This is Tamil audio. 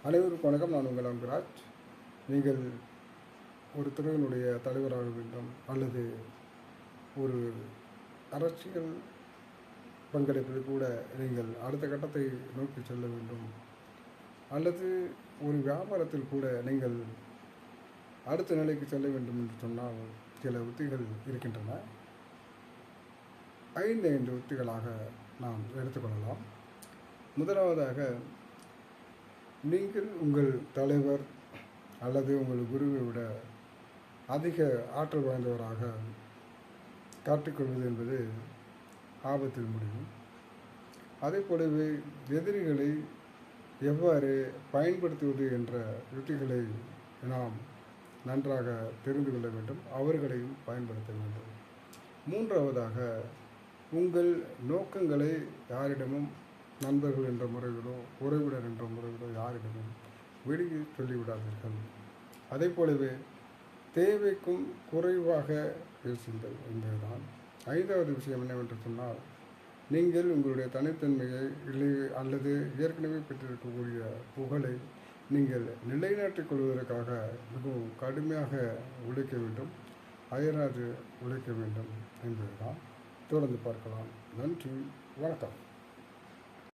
அனைவருக்கும் வணக்கம். நான் உங்கள் அன்புராஜ். நீங்கள் ஒரு துறையினுடைய தலைவராக வேண்டும், அல்லது ஒரு அரசியல் பங்கெடுப்பில் கூட நீங்கள் அடுத்த கட்டத்தை நோக்கி செல்ல வேண்டும், அல்லது ஒரு வியாபாரத்தில் கூட நீங்கள் அடுத்த நிலைக்கு செல்ல வேண்டும் என்று சொன்னால் சில உத்திகள் இருக்கின்றன. 5 உத்திகளாக நாம் எடுத்துக்கொள்ளலாம். முதலாவதாக, நீங்கள் உங்கள் தலைவர் அல்லது உங்கள் குருவை விட அதிக ஆற்றல் வாய்ந்தவராக காட்டிக்கொள்வது என்பது ஆபத்தில் முடியும். அதே போலவே எதிரிகளை எவ்வாறு பயன்படுத்துவது என்ற யுக்திகளை நாம் நன்றாக தெரிந்து கொள்ள வேண்டும், அவர்களையும் பயன்படுத்த வேண்டும். மூன்றாவதாக, உங்கள் நோக்கங்களை யாரிடமும் நண்பர்கள் என்ற முறையிலோ உறவினர் என்ற முறையிலோ யாரிடமும் வெளியே சொல்லிவிடாதீர்கள். அதே போலவே தேவைக்கும் குறைவாக பேசுங்கள் என்பதுதான். 5வது விஷயம் என்னவென்று சொன்னால், நீங்கள் உங்களுடைய தனித்தன்மையை இல்லை அல்லது ஏற்கனவே பெற்றிருக்கக்கூடிய புகழை நீங்கள் நிலைநாட்டிக் கொள்வதற்காக மிகவும் கடுமையாக உழைக்க வேண்டும், அயராது உழைக்க வேண்டும் என்பதுதான். தொடர்ந்து பார்க்கலாம். நன்றி, வணக்கம்.